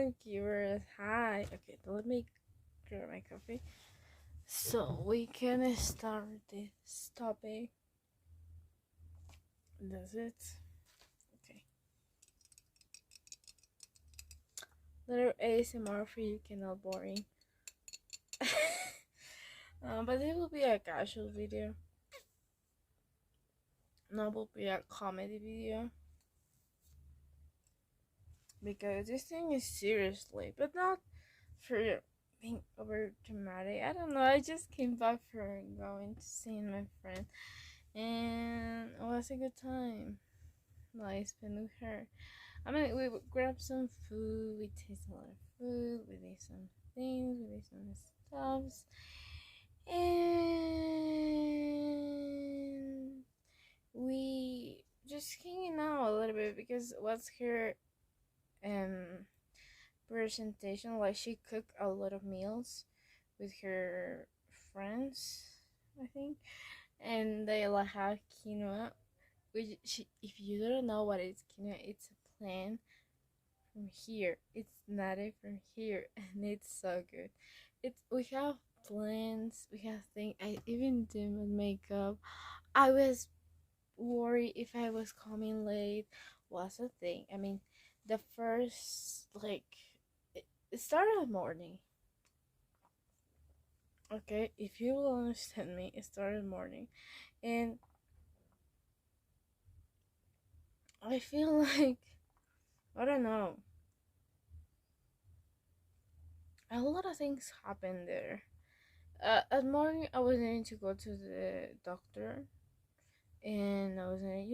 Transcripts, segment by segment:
Monkyvers. Hi. Okay, let me grab my coffee so we can start this topic. That's it. Okay. Little ASMR for you, cannot boring. But it will be a casual video. No, it will be a comedy video. Because this thing is seriously, but not for being over dramatic. I don't know. I just came back from going to see my friend, and it was a good time. Like spent with her. I mean, we grabbed some food. We tasted a lot of food. We did some things. We did some stuffs, and we just hanging out a little bit because what's her um presentation, like she cooked a lot of meals with her friends, I think, and they like have quinoa, which if you don't know what is quinoa, it's a plant from here. It's native from here, and it's so good. We have plants, we have things. I even did my makeup. I was worried if I was coming late. Was a thing. I mean, the first it started morning. Okay, if you will understand me, it started morning, and I feel like I don't know. A lot of things happened there. At morning, I was going to go to the doctor, and I was like,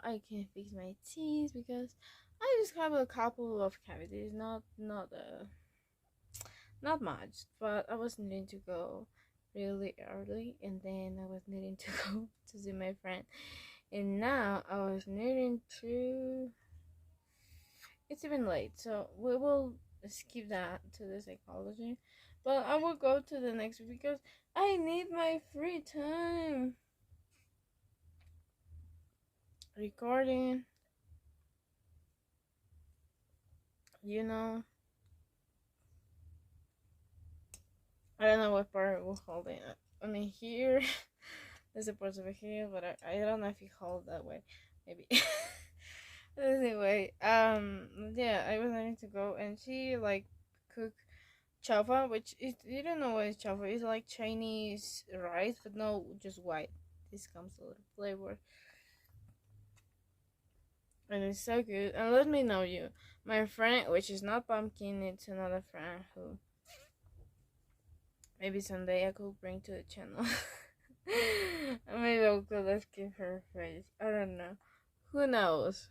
I can fix my teeth because I just have a couple of cavities, not much, but I was needing to go really early, and then I was needing to go to see my friend, and now I was needing to. It's even late, so we will skip that to the psychology, but I will go to the next because I need my free time. Recording, you know. I don't know what part will hold it. I mean, here there's a part over here, but I don't know if you hold that way. Maybe. Anyway, yeah, I was planning to go, and she like cook chaufa, which is you don't know what is chaufa. It's like Chinese rice, but no, just white. This comes a little flavor, and it's so good. And let me know you, my friend, which is not pumpkin. It's another friend who maybe someday I could bring to the channel. Maybe I could let's give her a face. I don't know. Who knows?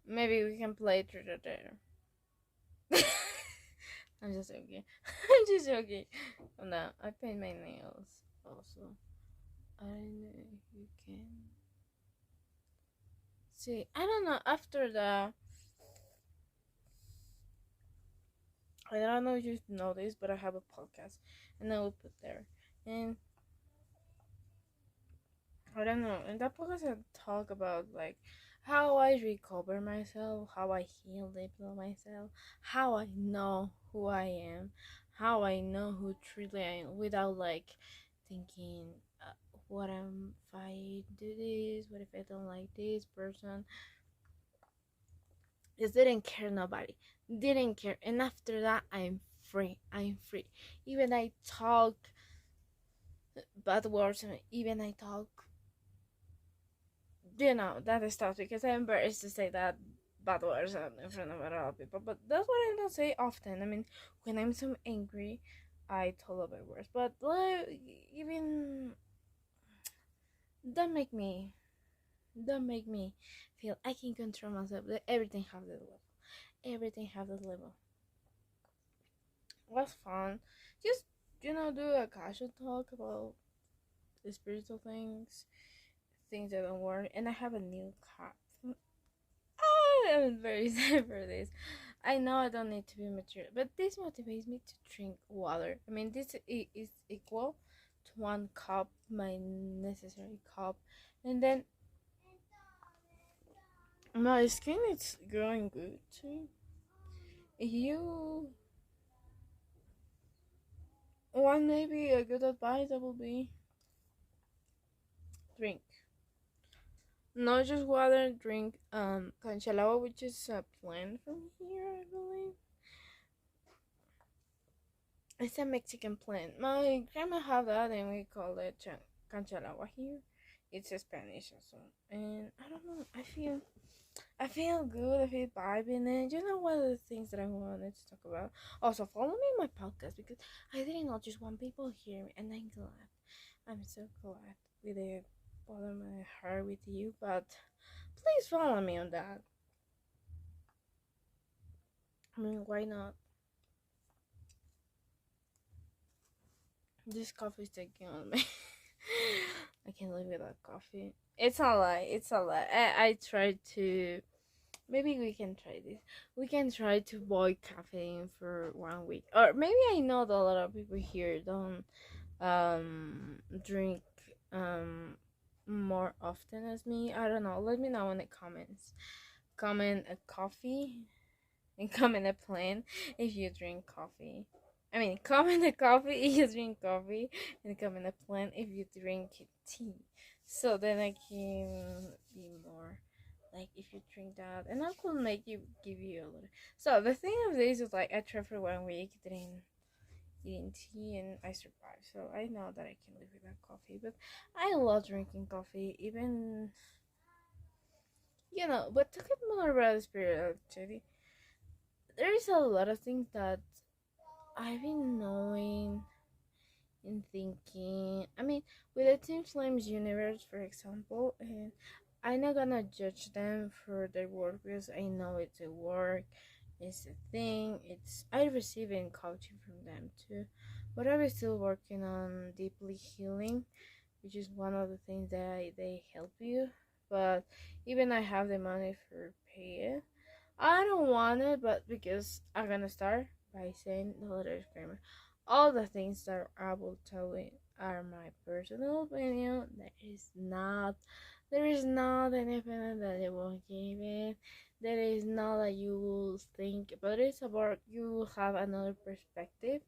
Maybe we can play truth or dare. I'm just joking. I'm just joking. Oh, no, I paint my nails also. I don't know if you can see. I don't know. After the, I don't know if you know this, but I have a podcast, and I will put there. And I don't know. In that podcast, I talk about like how I recover myself, how I heal deeply myself, how I know who I am, how I know who truly I am without like thinking, what if I do this? What if I don't like this person? Just didn't care nobody. Didn't care. And after that, I'm free. I'm free. Even I talk bad words, even I talk that stuff because I'm embarrassed to say that bad words in front of a lot of people. But that's what I don't say often. I mean, when I'm so angry, I tell a bad words. But like, even don't make me, don't make me feel I can control myself. Everything have the level. Everything have the level. Was fun. Just do a casual talk about the spiritual things that don't work. And I have a new cat. I'm very sad for this. I know I don't need to be mature, but this motivates me to drink water. I mean, this is equal to 1 cup, my necessary cup, and then My skin is growing good too. You one maybe a good advice that will be drink. Not just water, drink canchalao, which is a plant from here, I believe. It's a Mexican plant. My grandma have that, and we call it canchalagua here. It's a Spanish also, and I don't know. I feel good. I feel vibing, and you know one of the things that I wanted to talk about. Also, follow me in my podcast because I didn't know just one people hear me, and I'm glad. I'm so glad with the bottom of my heart with you, but please follow me on that. I mean, why not? This coffee is taking on me. I can't live without coffee. It's a lie. It's a lie. I tried to. Maybe we can try this. We can try to avoid caffeine for 1 week, or maybe I know that a lot of people here don't drink more often as me. I don't know. Let me know in the comments. Comment a coffee and comment a plan if you drink coffee. I mean, comment a coffee if you drink coffee, and comment a plan if you drink tea. So then I can be more like if you drink that, and I could make you give you a little. So the thing of this is like I tried for 1 week eating tea and I survived. So I know that I can live without coffee, but I love drinking coffee, even But talking more about the spirituality, there is a lot of things that I've been knowing and thinking. I mean, with the Team Flames universe, for example, and I'm not gonna judge them for their work because I know it's a work, it's a thing. It's I receiving coaching from them too, but I'm still working on deeply healing, which is one of the things that they help you. But even I have the money for pay it. I don't want it, but because I'm gonna start by saying the letter disclaimer. All the things that I will tell you are my personal opinion. There is not an opinion that I will give it. There is not that you will think, but it's about you will have another perspective,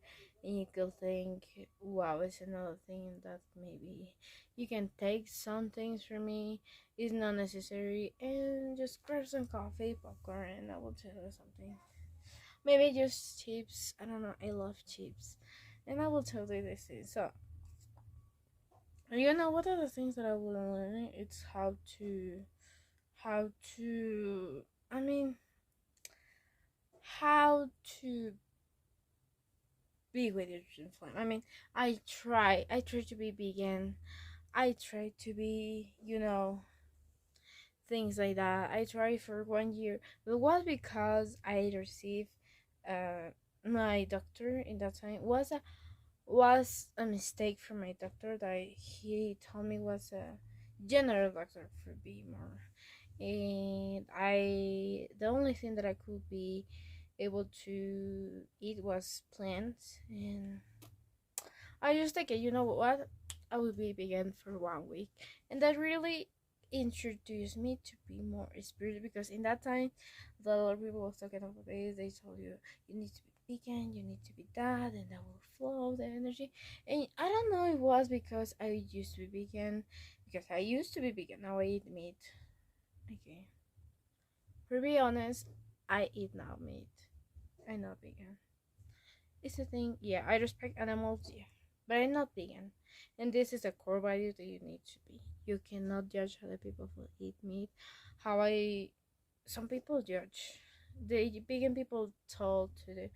and you could think, wow, it's another thing that maybe you can take some things from me. It's not necessary, and just grab some coffee, popcorn, and I will tell you something. Maybe just chips. I don't know. I love chips, and I will tell you this thing. So, what are the things that I will learn? It's how to. I mean, how to be with your dream flame. I mean, I try to be vegan. I try to be, things like that. I tried for 1 year. It was because I received my doctor in that time was a mistake from my doctor that he told me was a general doctor for be more. And the only thing that I could be able to eat was plants, and I just think, you know what? I will be vegan for 1 week, and that really introduced me to be more spiritual because in that time, the lot of people was talking about this. They told you need to be vegan, you need to be that, and that will flow the energy. And I don't know, it was because I used to be vegan, because I used to be vegan. Now I eat meat. Okay, to be honest, I eat now meat. I'm not vegan. It's a thing. Yeah, I respect animals. Yeah, but I'm not vegan, and this is a core value that you need to be. You cannot judge other people who eat meat. How I Some people judge the vegan people told to the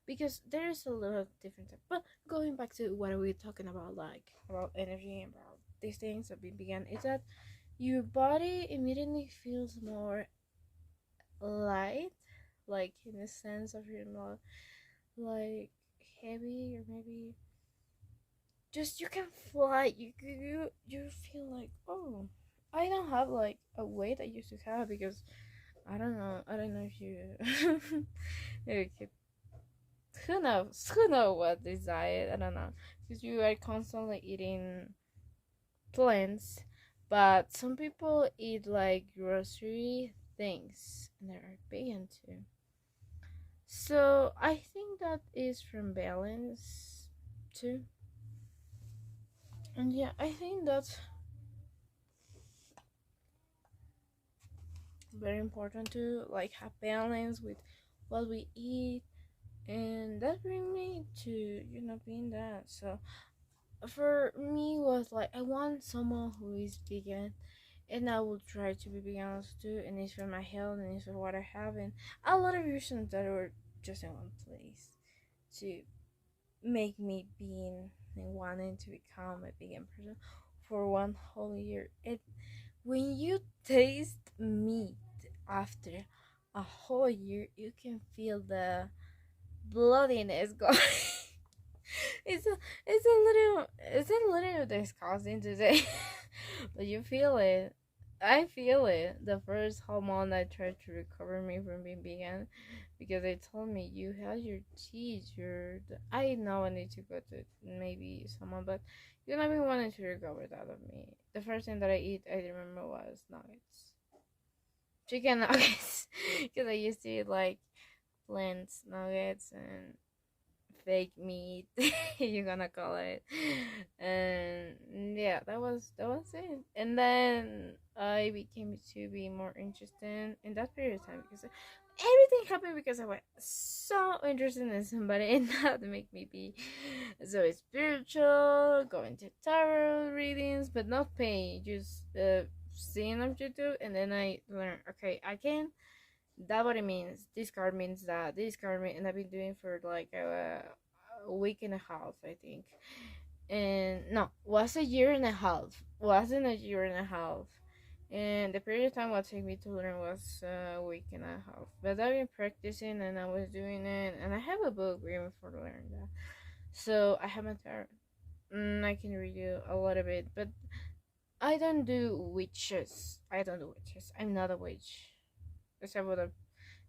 because there is a lot of different type. But going back to what are we talking about, like about energy and about these things of being vegan, is that your body immediately feels more light, like in the sense of you're not like heavy, or maybe just you can fly. You feel like, oh, I don't have like a weight I used to have because I don't know if you okay, who knows what this diet, I don't know, because you are constantly eating plants, but some people eat like grocery things, and they are vegan too. So I think that is from balance too. And yeah, I think that's very important to like have balance with what we eat, and that brings me to being that. So for me was like I want someone who is vegan, and I will try to be vegan also too, and it's for my health and it's for what I have, and a lot of reasons that were just in one place to make me being and wanting to become a vegan person for one whole year. It when you taste meat after a whole year, you can feel the bloodiness going. It's a little disgusting to say, but you feel it. I feel it. The first hormone I tried to recover me from being vegan, because they told me you have your teeth. I know I need to go to maybe someone, but you never wanted to recover that of me. The first thing that I eat, I remember, was nuggets, chicken nuggets, because I used to eat like plant nuggets and fake meat, you're gonna call it. And yeah, that was it. And then I became to be more interested in that period of time, because everything happened because I was so interested in somebody, and that made me be so spiritual, going to tarot readings, but not paying, just seeing on YouTube. And then I learned, okay, I can, that what it means. This card means that. This card means, and I've been doing for like a week and a half, I think. And no, was a year and a half. Wasn't a year and a half. And the period of time what took me to learn was a week and a half. But I've been practicing and I was doing it, and I have a book written for learning that. So I have a tarot. I can read you a lot of it, but I don't do witches. I don't do witches. I'm not a witch. Except for the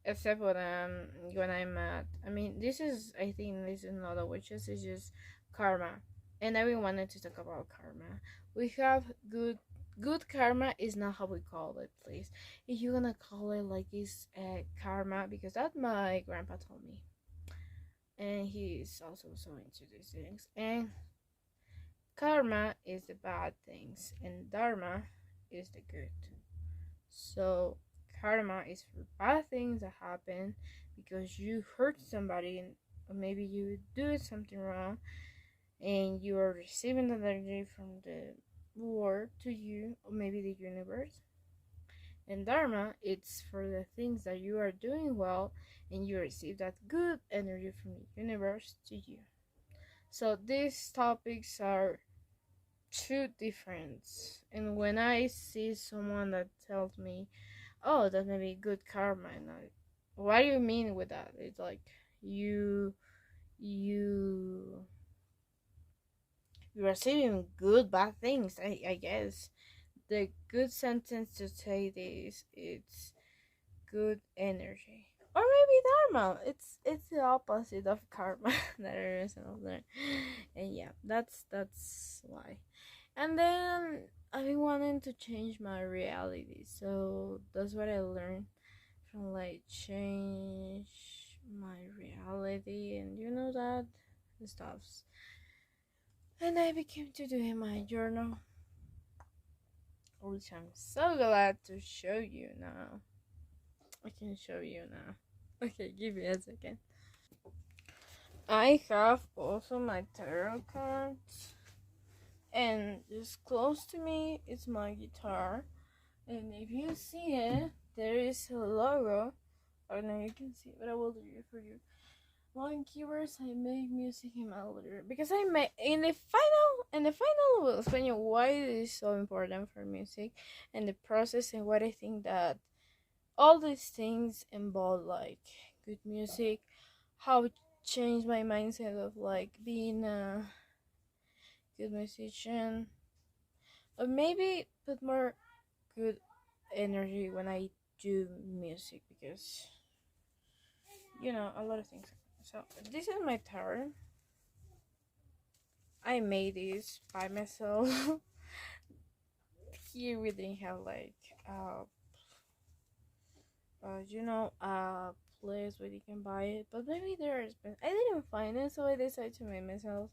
except when I'm mad. I mean, I think this is not a witches. It's just karma, and I really wanted to talk about karma. We have good karma is not how we call it, please. If you're gonna call it like it's karma, because that my grandpa told me, and he's also so into these things. And karma is the bad things, and dharma is the good. So karma is for bad things that happen because you hurt somebody, or maybe you do something wrong, and you are receiving the energy from the world to you, or maybe the universe. And dharma, it's for the things that you are doing well, and you receive that good energy from the universe to you. So these topics are two different. And when I see someone that tells me, oh, that may be good karma, and what do you mean with that? It's like you you you're receiving good bad things. I guess the good sentence to say this, it's good energy, or maybe dharma. It's the opposite of karma. There is another. And yeah, that's why. And then I've been wanting to change my reality, so that's what I learned from like change my reality, and that stuffs. And I became to doing my journal, which I'm so glad to show you now. I can show you now. Okay, give me a second. I have also my tarot cards, and just close to me is my guitar. And if you see it, there is a logo. I don't know if you can see it, but I will do it for you. Monkyvers, I make music in my library, because I make in the final will explain you why it is so important for music, and the process, and what I think that all these things involve, like good music, how it changed my mindset of like being a good musician, or maybe put more good energy when I do music, because a lot of things. So this is my tarot. I made this by myself. Here we didn't have like a place where you can buy it, but maybe there is. But I didn't find it, so I decided to make myself.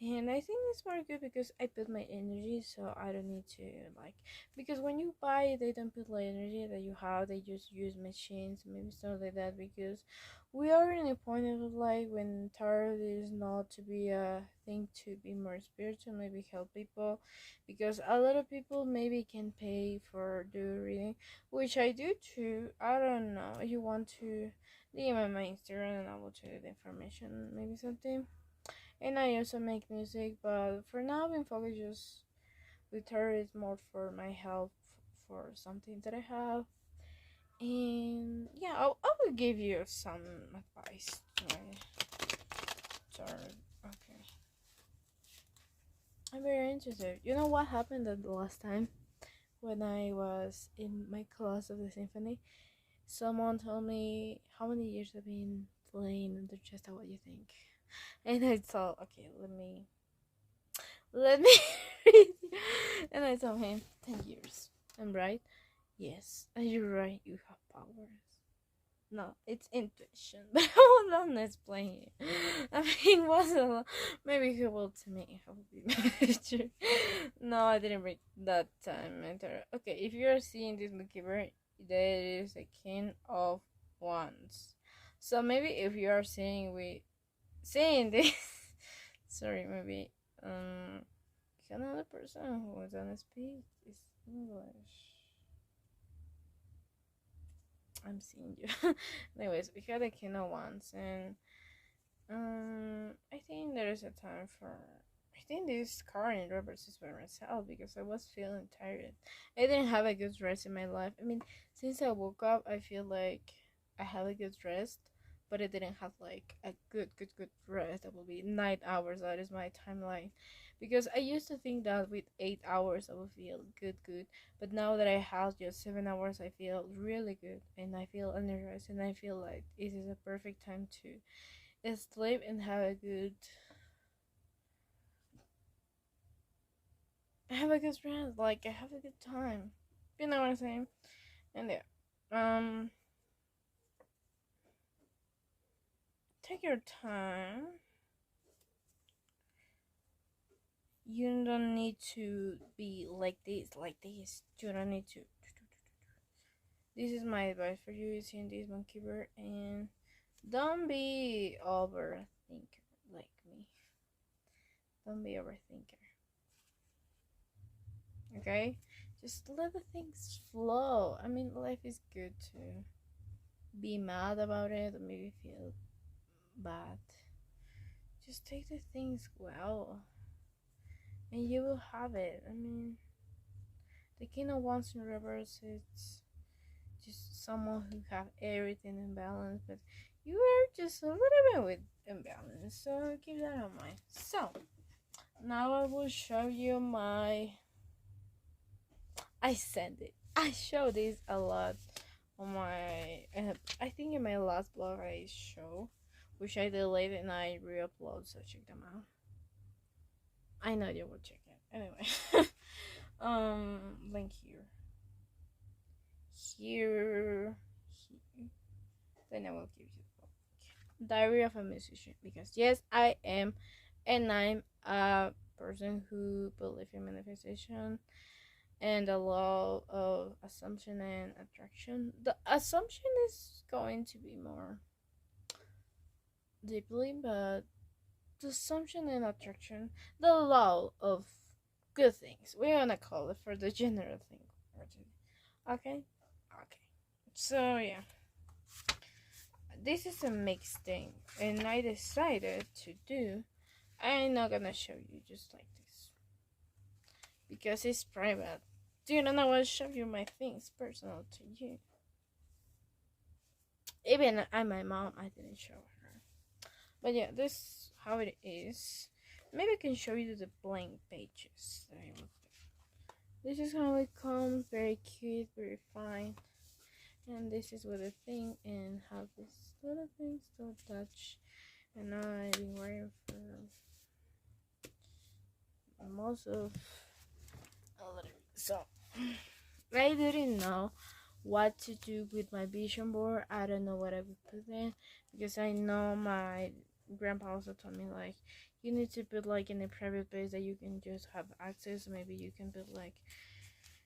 And I think it's more good because I put my energy, so I don't need to like, because when you buy it, they don't put like energy that you have. They just use machines, maybe stuff like that. Because we are in a point of life when tarot is not to be a thing to be more spiritual, maybe help people, because a lot of people maybe can pay for the reading, which I do too. I don't know. You want to DM on my Instagram and I will tell you the information, maybe something. And I also make music, but for now I've been focused just with her is more for my health, for something that I have. And yeah, I will give you some advice to my tarot. Okay. I'm very interested. You know what happened the last time when I was in my class of the symphony? Someone told me how many years I've been playing in the chest. What you think? And I thought, okay, let me read. And I told him 10 years. I'm right. Yes, and you're right. You have powers. No, it's intuition, but I will not explain it. I mean, what's a lot? Maybe he will to me. I will be manager. No, I didn't read that time. Okay, if you are seeing this Monkyver, there is a king of wands. So maybe if you are seeing this, sorry, maybe another person who is on speak is English. I'm seeing you. Anyways, we had a Kino once, and I think there is a time for. I think this car in reverse is by myself because I was feeling tired. I didn't have a good rest in my life. I mean, since I woke up, I feel like I had a good rest, but I didn't have like a good rest. That will be 9 hours. That is my timeline, because I used to think that with 8 hours I would feel good, but now that I have just 7 hours, I feel really good and I feel energized and I feel like it is a perfect time to sleep and have a good rest. Like I have a good time. You know what I'm saying? And yeah, take your time. You don't need to be like this, like this. You don't need to. This is my advice for you using this Monkyver, and don't be overthinker like me. Don't be overthinker. Okay? Just let the things flow. I mean, life is good to be mad about it or maybe feel bad. Just take the things well, and you will have it. I mean, the king of wands in reverse, it's just someone who have everything in balance, but you are just a little bit with imbalance, so keep that in mind. So now I will show you I send it. I show this a lot on my I think in my last blog I show, which I deleted and I re-upload, so check them out. I know you will check it anyway. Link here. Then I will give you the book. Diary of a Musician, because yes, I am, and I'm a person who believes in manifestation and the law of assumption and attraction. The assumption is going to be more deeply, but the assumption and attraction, the law of good things, we're gonna call it for the general thing. Okay? Okay. So, yeah. This is a mixed thing, and I decided to do. I'm not gonna show you just like this because it's private. Do you know I will show you my things personal to you? Even my mom, I didn't show her. But yeah, this is how it is. Maybe I can show you the blank pages that I will do. This is how it comes. Very cute, very fine. And this is with the thing, and have this little thing still attached. And I've been wearing for most of a little bit. So I didn't know what to do with my vision board. I don't know what I would put in, because I know my grandpa also told me like you need to put like in a private place that you can just have access. Maybe you can put like.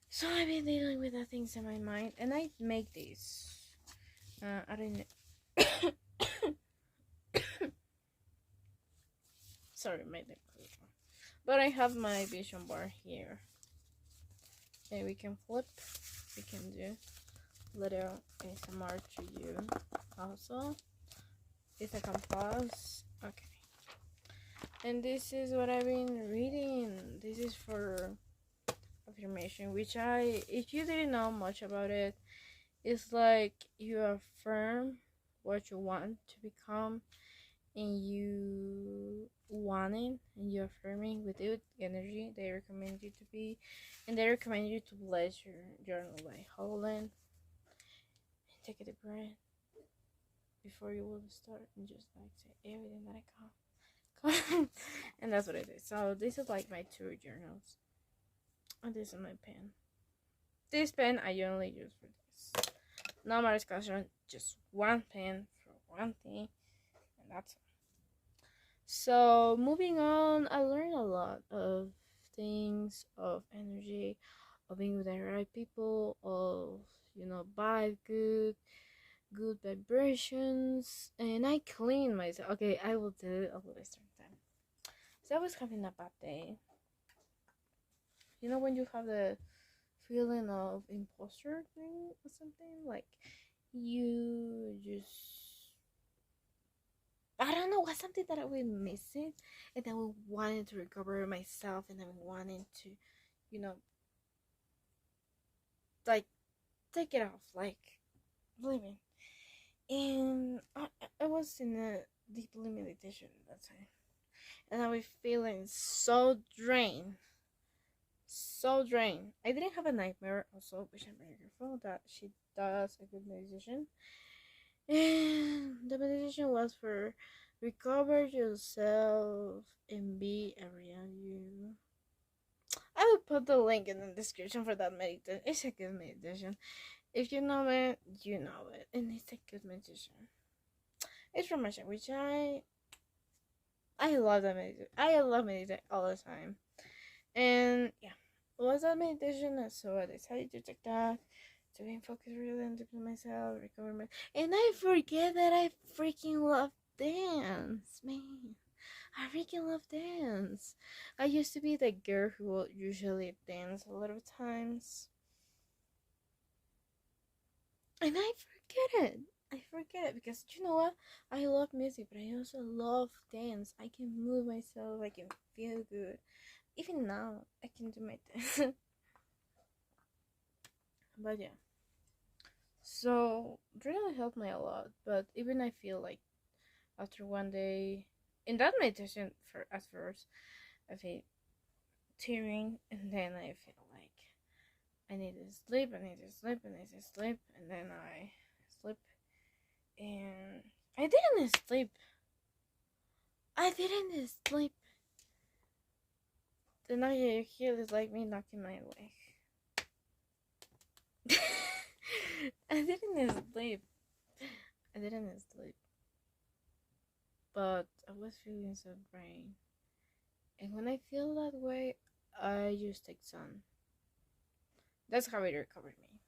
So I've been dealing with the things in my mind, and I make this. I don't know. Sorry, my neck. But I have my vision board here. Okay, we can flip. We can do little ASMR to you. Also, it's a compass. Okay. And this is what I've been reading. This is for affirmation, which if you didn't know much about it, it's like you affirm what you want to become, and you wanting and you affirming with it energy they recommend you to be, and they recommend you to bless your journal by holding and take a deep breath before you will start, and just like say everything that I come. And that's what I did. So this is like my 2 journals, and this is my pen. This pen I only use for this. No more discussion, just one pen for one thing, and that's it. So moving on, I learned a lot of things, of energy, of being with the right people, of vibe good vibrations, and I clean myself. Okay, I will do it a little certain time. So I was having a bad day. You know when you have the feeling of imposter thing or something, like you just, I don't know, what's something that I was missing, and I wanted to recover myself, and I wanted to, you know, like take it off, like living. And I was in a deeply meditation that time, and I was feeling so drained, so drained. I didn't have a nightmare, also, which I'm very grateful that she does a good meditation. And the meditation was for recover yourself and be around you. I will put the link in the description for that meditation. It's a good meditation. If you know it, you know it. And it's a good meditation. It's from Russia, which I love that meditation. I love meditation all the time. And yeah, it was that meditation, and so I decided to take that to be focused really on deeply myself, recover my, and I forget that I freaking love dance, man. I freaking love dance. I used to be the girl who will usually dance a lot of times, and I forget it. I forget it because you know what? I love music, but I also love dance. I can move myself. I can feel good. Even now, I can do my dance. But yeah. So really helped me a lot. But even I feel like after one day in that meditation, for at first I feel tearing, and then I feel like I need to sleep, I need to sleep, I need to sleep, and then I sleep, and I didn't sleep. I didn't sleep. Then I hear this like me knocking my leg. I didn't sleep. I didn't sleep. But I was feeling so drained. And when I feel that way, I just take sun. That's how it recovered me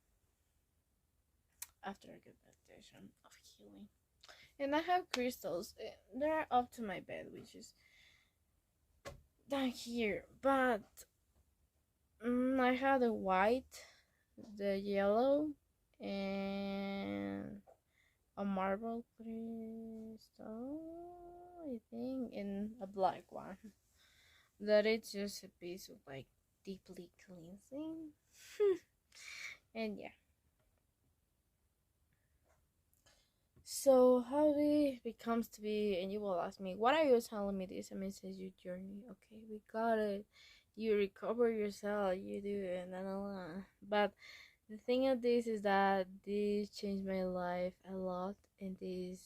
after a good meditation of healing. And I have crystals. They're up to my bed, which is down here. But I have the white, the yellow, and a marble crystal, I think, and a black one. That it's just a piece of like deeply cleansing. And yeah. So how it becomes to be, and you will ask me, what are you telling me this? I mean, it says your journey. Okay, we got it. You recover yourself. You do it. But the thing of this is that this changed my life a lot, and this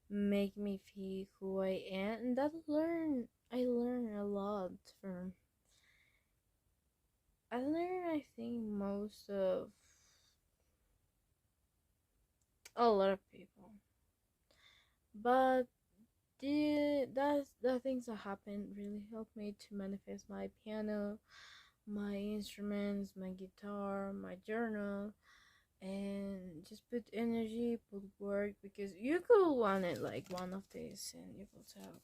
make me feel who I am, and I learned a lot from. I learned, I think, most of A lot of people. But the things that happened really helped me to manifest my piano, my instruments, my guitar, my journal, and just put energy, put work, because you could want it like one of these and you could tell.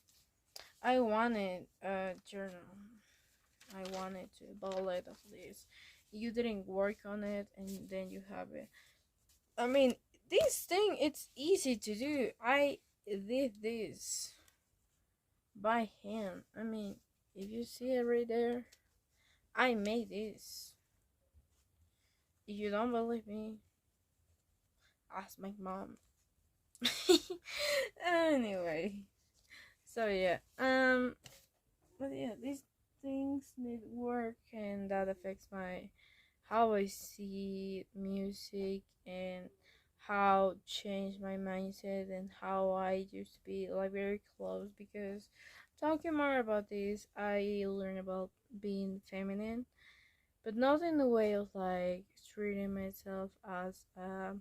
I wanted a journal. I wanted to bullet of this. You didn't work on it and then you have it. I mean, this thing it's easy to do. I did this by hand. I mean, if you see it right there, I made this. If you don't believe me, ask my mom. Anyway, so yeah, but yeah, these things need work, and that affects my how I see music and how change my mindset and how I used to be like very close because talking more about this I learned about being feminine, but not in the way of like treating myself as a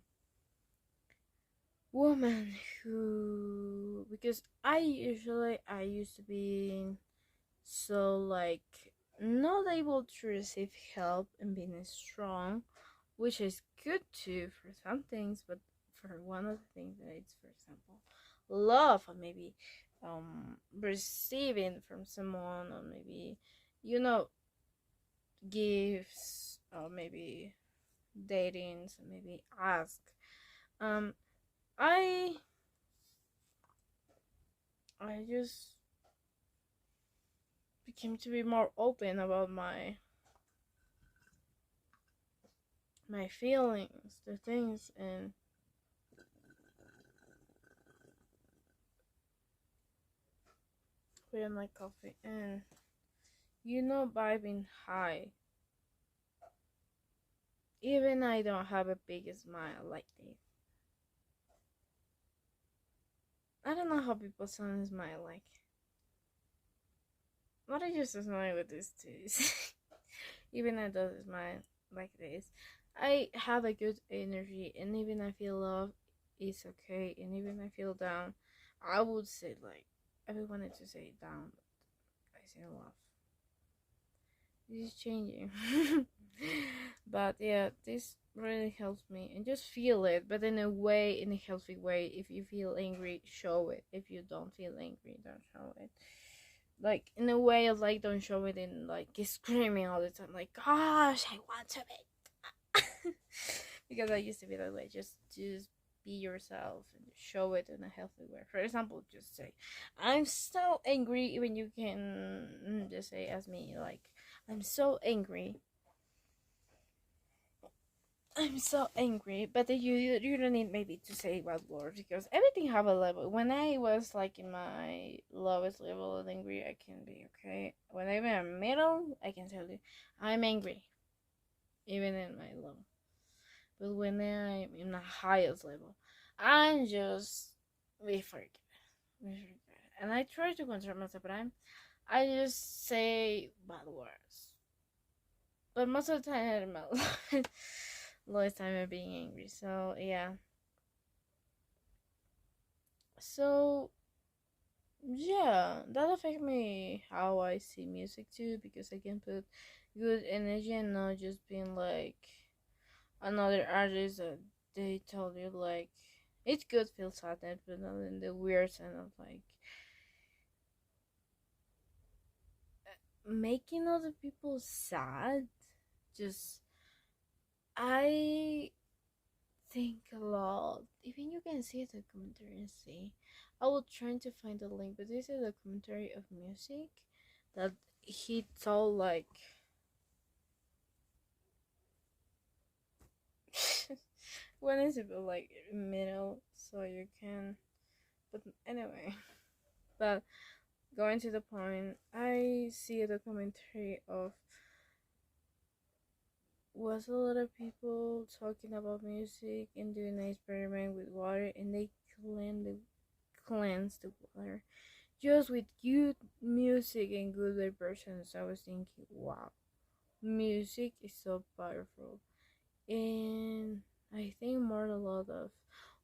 woman who, because I used to be so like not able to receive help and being strong, which is good too for some things, but for one of the things that it's, for example, love, or maybe receiving from someone, or maybe you know gifts, or maybe dating, so maybe ask. um I I just became to be more open about my feelings, the things, and with my coffee, and vibing high. Even I don't have a big smile like this. I don't know how people sound smile like. But I just smile with this too. Even I don't smile like this. I have a good energy, and even I feel love is okay, and even I feel down, I would say like I wanted to say down, but I say love. This is changing. But yeah, this really helps me, and just feel it, but in a way, in a healthy way. If you feel angry, show it. If you don't feel angry, don't show it. Like in a way of like, don't show it in like screaming all the time, like gosh I want to be. Because I used to be that way. Just be yourself and show it in a healthy way. For example, just say I'm so angry. Even you can just say as me, like I'm so angry. I'm so angry, but you don't need maybe to say bad words, because everything have a level. When I was like in my lowest level of angry, I can be okay. When I'm in the middle, I can tell you I'm angry, even in my low. But when I'm in the highest level, I'm just we forget, and I try to control myself, but I just say bad words. But most of the time, I'm my lowest time of being angry. So yeah. So yeah, that affect me how I see music too, because I can put good energy and not just being like another artist that they told you like it's good feel sadness, but not in the weird sense of like making other people sad. Just I think a lot. Even you can see the commentary and see. I will try to find the link, but this is a commentary of music that he told like when is it like middle, so you can. But anyway, but going to the point, I see the commentary of was a lot of people talking about music and doing an experiment with water, and they cleanse the water just with good music and good vibrations. I was thinking, wow, music is so powerful, and I think more a lot of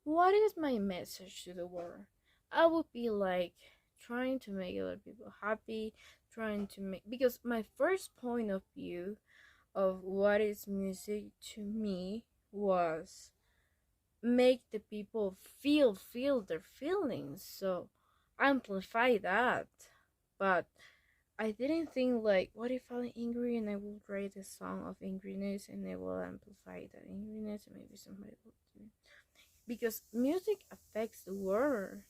what is my message to the world? I would be like trying to make other people happy, trying to make, because my first point of view of what is music to me was make the people feel their feelings, so amplify that. But I didn't think like, what if I'm angry and I will write a song of angriness and I will amplify that angriness and maybe somebody will do it. Because music affects the world.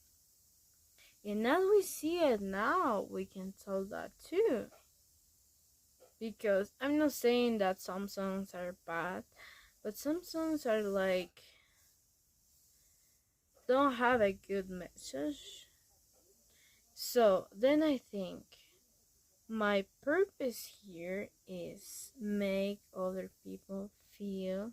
And as we see it now, we can tell that too. Because I'm not saying that some songs are bad, but some songs are like, don't have a good message. So then I think my purpose here is make other people feel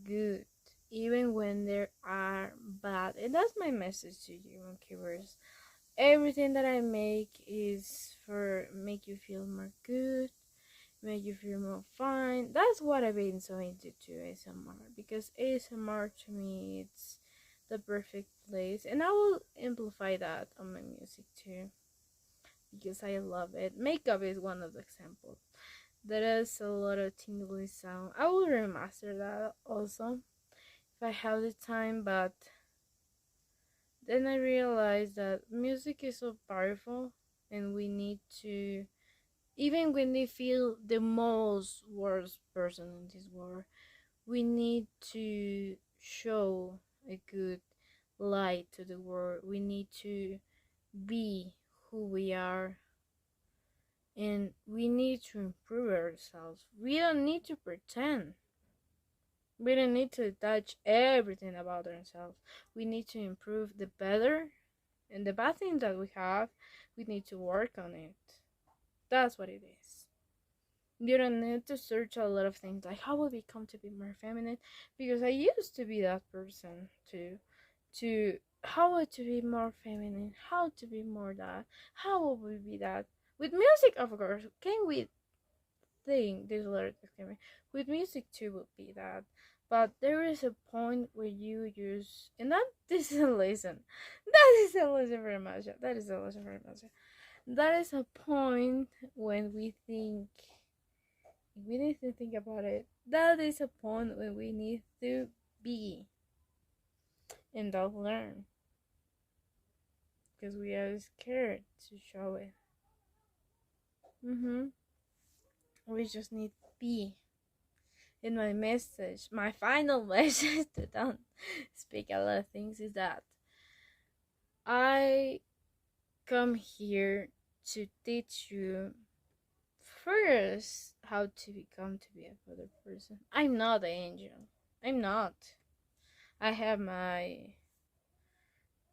good even when they are bad. And that's my message to you, Monkyvers. Everything that I make is for make you feel more good, make you feel more fine. That's what I've been so into to ASMR, because ASMR to me it's the perfect place, and I will amplify that on my music too because I love it. Makeup is one of the examples. There is a lot of tingly sound. I will remaster that also if I have the time, but then I realized that music is so powerful and we need to, even when they feel the most worst person in this world, we need to show a good light to the world. We need to be who we are, and we need to improve ourselves. We don't need to pretend. We don't need to touch everything about ourselves. We need to improve the better, and the bad things that we have, we need to work on it. That's what it is. You don't need to search a lot of things like how will I become to be more feminine, because I used to be that person too. To how to be more feminine, how to be more that, how will we be that? With music, of course, can we think this letter with music too would be that, but there is a point where you use, and that this is a lesson. That is a lesson very much. That is a lesson very much. That is a point when we need to think about it. That is a point when we need to be and not learn because we are scared to show it. We just need to be. And my message, my final message to don't speak a lot of things is that I come here to teach you first how to become to be a better person. I'm not an angel. I'm not. I have my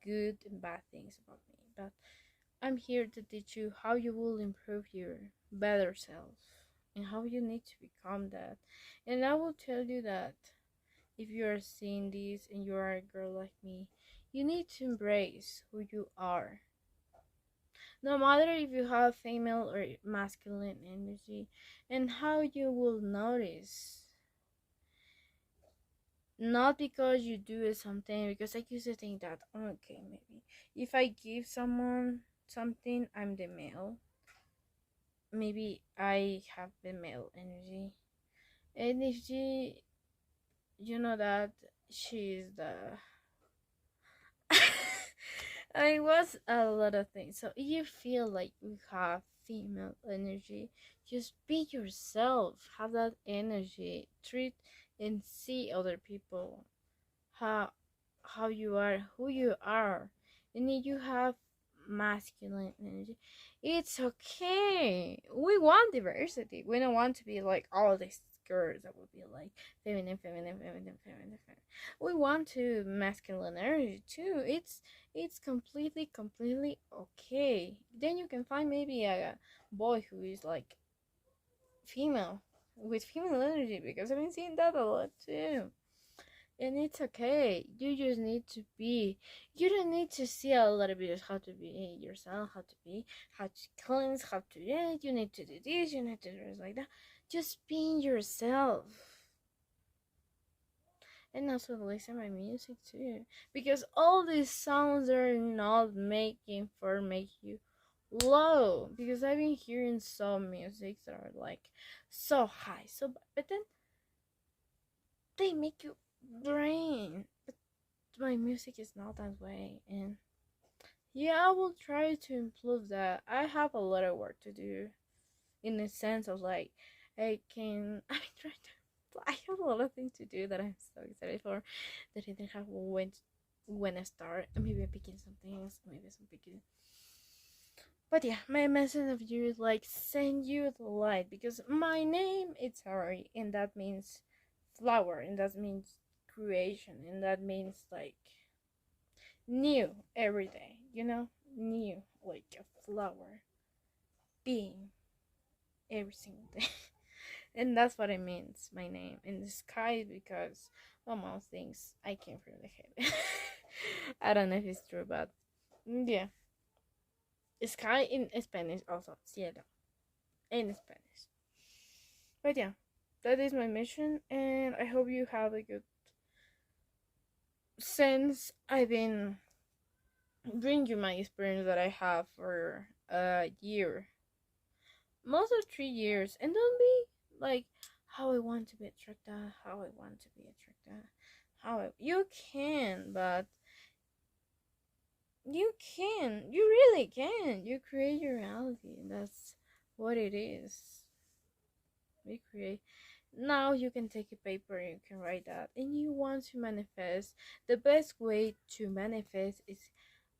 good and bad things about me, but I'm here to teach you how you will improve your better self and how you need to become that. And I will tell you that if you are seeing this and you are a girl like me, you need to embrace who you are. No matter if you have female or masculine energy, and how you will notice. Not because you do something, because I used to think that, okay, maybe if I give someone something, I'm the male. Maybe I have the male energy. And if you know that she's the I was a lot of things. So if you feel like you have female energy, just be yourself. Have that energy. Treat and see other people how you are, who you are. And if you have masculine energy, it's okay. We want diversity. We don't want to be like all these girls that would be like feminine, feminine, feminine, feminine, feminine. We want to masculine energy too. It's completely okay. Then you can find maybe a boy who is like female with female energy, because I've been seeing that a lot too. And it's okay. You just need to be. You don't need to see a lot of videos how to be yourself, how to cleanse, how to, yeah, you need to do this, you need to do this like that. Just being yourself. and also listen my music too, because all these sounds are not making for make you low, because I've been hearing some music that are like so high, but then they make you brain. But my music is not that way, and yeah, I will try to improve that. I have a lot of work to do in the sense of like I try to I have a lot of things to do that I'm so excited for, that I didn't have when I start. Maybe I'm picking some things, maybe some picking. But yeah, my message of you is like send you the light, because my name is Harry, and that means flower, and that means creation, and that means like new every day, new, like a flower being every single day. And that's what it means, my name in the sky, because my mom thinks I came from the heaven. I don't know if it's true, but yeah, sky in Spanish also, cielo in Spanish. But yeah, that is my mission, and I hope you have a good. Since I've been bringing you my experience that I have for a year, most of 3 years, and don't be like how I want to be attracted, how I want to be attracted, you can, but you really can, you create your reality, and that's what it is. We create. Now you can take a paper and you can write that, and you want to manifest. The best way to manifest is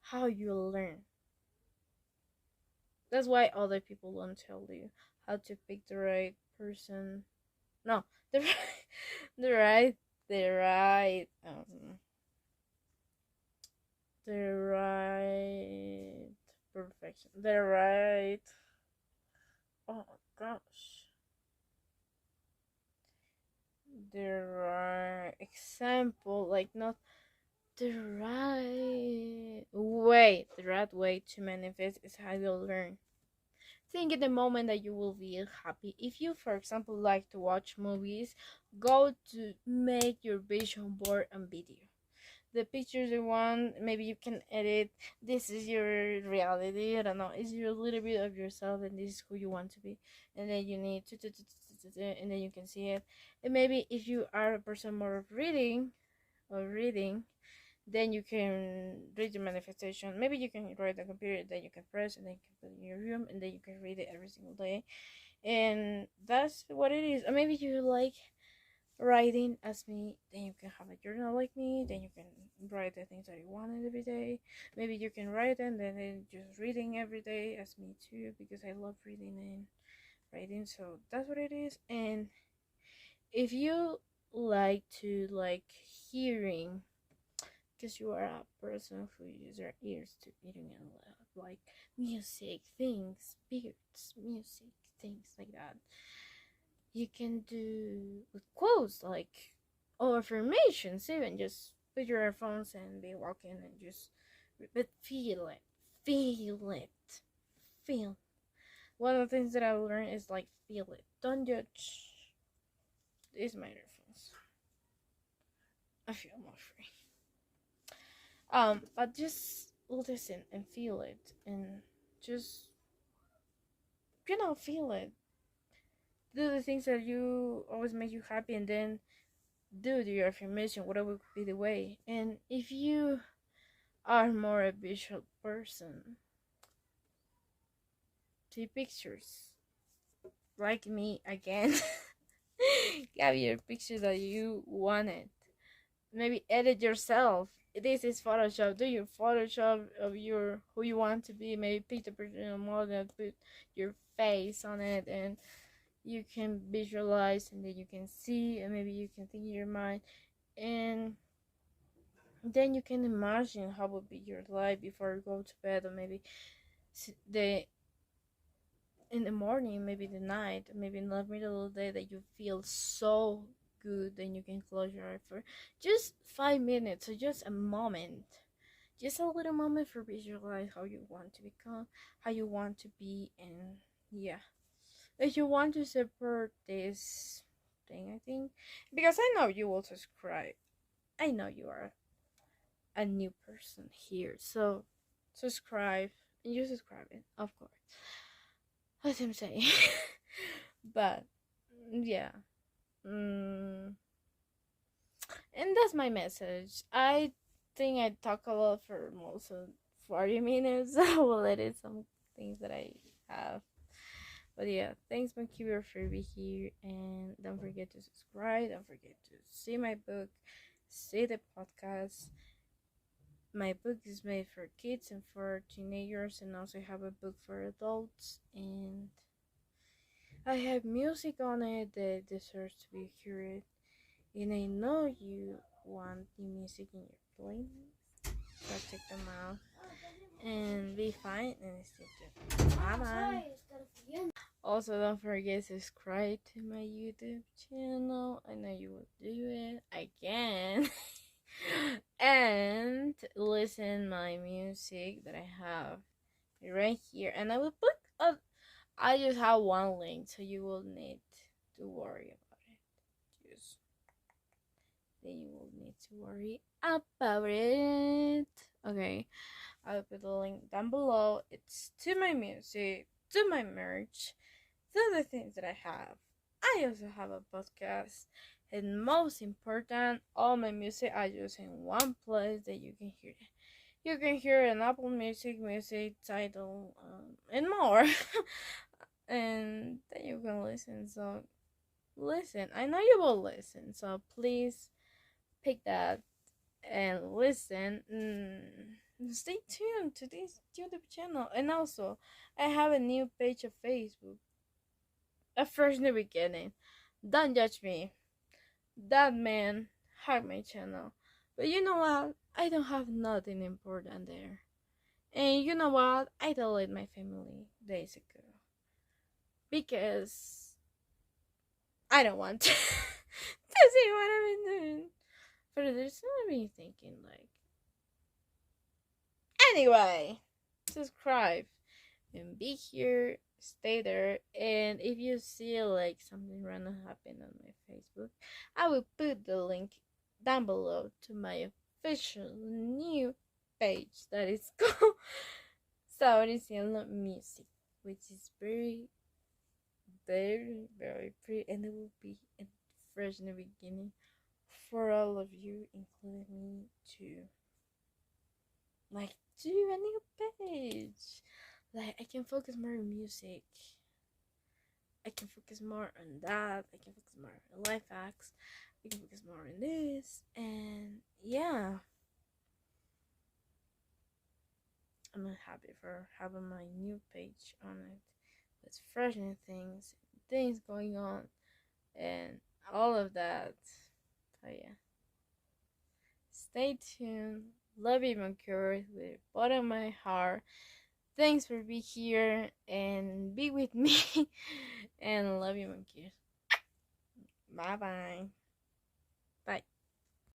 how you learn. That's why other people don't tell you how to pick the right person. No, the right, the right, the right, the right perfection, the right. Oh gosh, the right example, like not the right way. The right way to manifest is how you learn. Think in the moment that you will be happy. If you, for example, like to watch movies, go to make your vision board and video. The pictures you want, maybe you can edit. This is your reality. I don't know. It's your little bit of yourself, and this is who you want to be. And then you need to, and then you can see it. And maybe if you are a person more of reading, then you can read the manifestation. Maybe you can write the computer, then you can press, and then you can put it in your room, and then you can read it every single day. And that's what it is. Or maybe you like writing as me, then you can have a journal like me, then you can write the things that you wanted every day. Maybe you can write them, then just reading every day as me too, because I love reading and writing. So that's what it is. And if you like to like hearing, because you are a person who uses your ears to eating a lot, like music things, beats, music things like that, you can do with quotes like, or affirmations, even just put your earphones and be walking and just, but feel. One of the things that I learned is like feel it, don't judge. These my earphones, I feel more free. But just listen and feel it, and just feel it. Do the things that you always make you happy, and then do your affirmation, whatever could be the way. And if you are more a visual person, see pictures like me again. Have your picture that you wanted. Maybe edit yourself. This is Photoshop. Do your Photoshop of your who you want to be. Maybe pick the personal model, put your face on it, and you can visualize, and then you can see, and maybe you can think in your mind, and then you can imagine how would be your life before you go to bed, or maybe the in the morning, maybe the night, maybe in the middle of the day, that you feel so good, then you can close your eyes for just 5 minutes, or just a moment, just a little moment, for visualize how you want to become, how you want to be. And yeah, if you want to support this thing, I think, because I know you will subscribe, I know you are a new person here, so subscribe. You subscribe it, of course. What I'm saying. But yeah. Mm, and that's my message. I think I talk a lot for most of 40 minutes. I will edit some things that I have. But yeah, thanks Monkyvers for being here, and don't forget to subscribe. Don't forget to see my book, see the podcast. My book is made for kids and for teenagers, and also have a book for adults. And I have music on it that deserves to be heard. And I know you want new music in your playlist, so check them out and be fine and stay tuned. Bye bye. Also, don't forget to subscribe to my YouTube channel. I know you will do it again. And listen my music that I have right here. And I will put I just have one link, so you will need to worry about it. Just then you will need to worry about it. Okay, I'll put the link down below. It's to my music, to my merch, to the things that I have. I also have a podcast, and most important, all my music I just in one place that you can hear it. You can hear an Apple Music, music title, and more, and then you can listen. So listen. I know you will listen. So please pick that and listen. Stay tuned to this YouTube channel, and also I have a new page of Facebook. A fresh new beginning. Don't judge me. That man hacked my channel, but you know what? I don't have nothing important there. And you know what? I deleted my family days ago because I don't want to see what I've been doing. But there's something me thinking like. Anyway, subscribe and be here, stay there, and if you see like something random happen on my Facebook, I will put the link down below to my official new page that is called Sauriciano Music, which is very, very, very pretty, and it will be a fresh new beginning for all of you, including me, to like do a new page. Like I can focus more on music. I can focus more on that. I can focus more on life hacks. I can focus more on this. And yeah, I'm happy for having my new page on it with fresh new things going on, and all of that. So yeah, stay tuned. Love you, Monkyvers, with the bottom of my heart. Thanks for being here and be with me. And love you, Monkyvers. Bye bye. Bye.